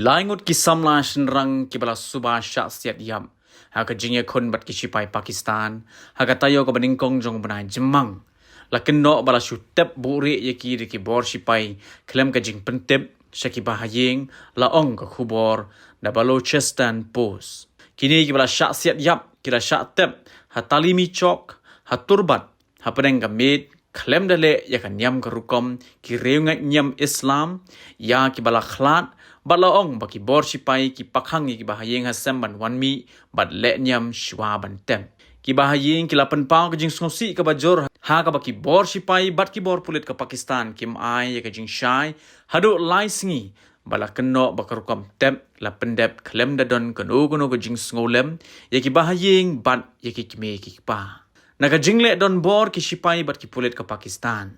Laingut kisamla shenrang kibala subah syak siat yam. Haka jingya kun bat kishipai Pakistan. Haka tayo ka baningkong jong benai jemang. Lakenno bala syutep buri yaki diki bor shipai. Klem ka jing pentep syaki bahaying laong ka kubor da Balochistan Post. Kini kibala syak siat yap kila syak tep hatalimi chok haturbat hapeneng ka mid klem dale yakan nyam ka rukom ki reungat nyam Islam ya kibala khlat Balaong baki bor sipai ki pakhang ki bahayeng hasem ban wanmi bat le nyam shwa ban tem. Ki bahayeng ki lapan pau ke jing skosi ka bajor ha ka baki bor sipai bat ki bor pulit ka Pakistan kim ai ya ka jing shai hadu lai singi bala kenno bakarukam tem la pendep klem dadon kanu kanu ka jing ngolem ya ki bahayeng bat ya ki kime ki pa. Naka jingle don bor ki sipai bat ki pulit ka Pakistan.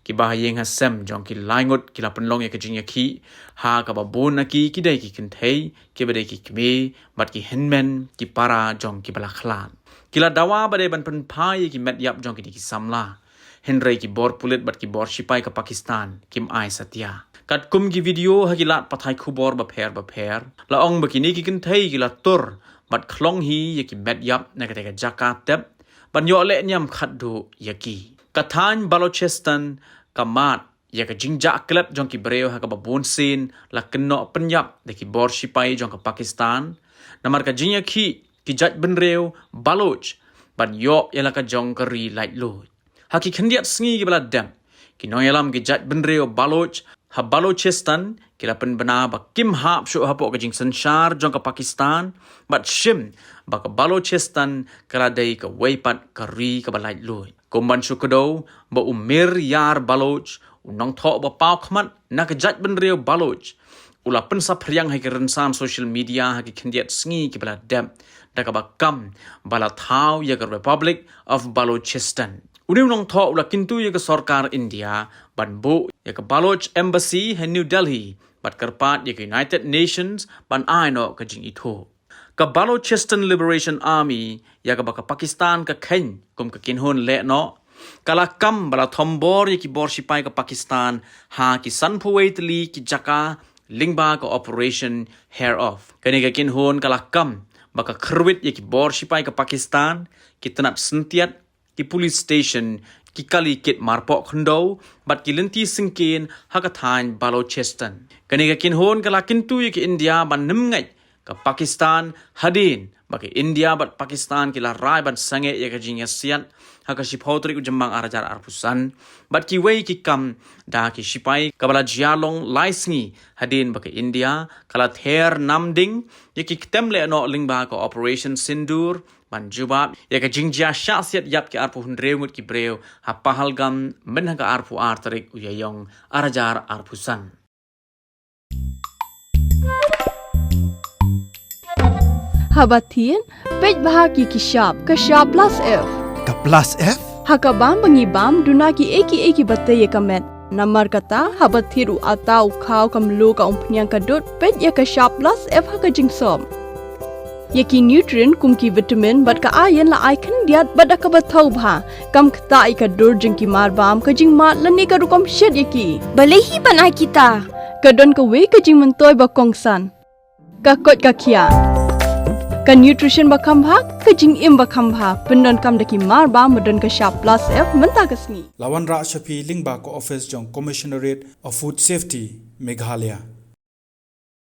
Ki bahayeng hasem jong ki laingut ki lapenlong ya kejing ya ki ha ka babon na ki dai ki kenthei ki badai ki kme bat ki henmen ki para jong ki bala khlan ki la dawa badai ban pen pai ki met yap jong ki samla henrei ki bor pulit bat ki bor sipai ka Pakistan kim ai satya kat kum ki video ha ki lat pathai khubor ba pher la ong ba ki ni ki kenthei ki la tur bat khlong hi ya ki met yap na ka te ka jakat tep ban yo le nyam khat du ya ki Kathan Balochistan kamat ya ka jingja klep jong ki breu ha ka babon sin la kenno penyap de ki bor sipai jong ka Pakistan namar ka jingya ki jat benreu Baloch ban yo ya la ka jong ka ri light lo ha ki khendiat sngi ki bala dam ki no yalam ki jat benreu Baloch ha Balochistan ki la pen bana ba kim hap shu ha po ka jing sanshar jong ka Pakistan bat shim ba ka Balochistan kala dai ka weipat ka ri ka balai lo Kumban syukudo ba umir yar Baloch unang tho ba pau khmat na ka jat ben reu Baloch ula pensa phriang hai kerensan social media ha ki khendiat sngi ki bala dam da ka ba kam bala thau ya ka Republic of Balochistan unim nong tho ula kintu ya ka sarkar India ban bu ya ka Baloch embassy ha New Delhi bat karpat ya ka United Nations ban ai no ka jing itho ka Balochistan Liberation Army ya ka baka Pakistan ka khen kum ka kinhon le no kala kam bala thombor ya ki bor sipai ka Pakistan ha ki sanphuwei tli ki jaka lingba ka operation hair off kani ka kinhon kala kam baka khruit ya ki bor sipai ka Pakistan ki tanap sentiat ki police station ki kali kit marpo khondo bat ki lenti singkin ha ka thain Balochistan kani ka kinhon kala kintu ya ki India ban nimngai ka Pakistan hadin bagi India bat Pakistan kila rai ban sange ya ka jing asian ha ka shipotri ku jembang arajar arpusan bat ki wei ki kam da ki sipai ka bala jialong laisngi hadin bagi India kala ther namding ya ki temle no lingba ka operation sindur ban jubab ya ka jing jia syasiat yap ki arpu hundreungut ki breu ha pahalgam men ha ka arpu artarik uyayong arajar arpusan Habatin, pej bahagi ki shab plus F. Ka plus F? Hakabam bangi bam duna ki eki bate ye kamet. Namar kata habathiru atau kau kamlu ka umpnyang kadut pej ye ka shab plus F haka jingsom. Ye ki nutrient kum ki vitamin bat ka ayen la ai khan diat bat ka bathau bha kam khta ka dur jing ki mar bam ka jing mat lani ka rukom shed ye ki. Balehi banai kita. Kadon ka we ka jing mentoy ba kongsan. Ka kot ka kia. Ka nutrition ba khambha ka jing im ba khambha pendon kam daki mar ba modon ka sharp plus F menta kasni Lawan Ra Shafi Lingba ko office jong Commissionerate of Food Safety Meghalaya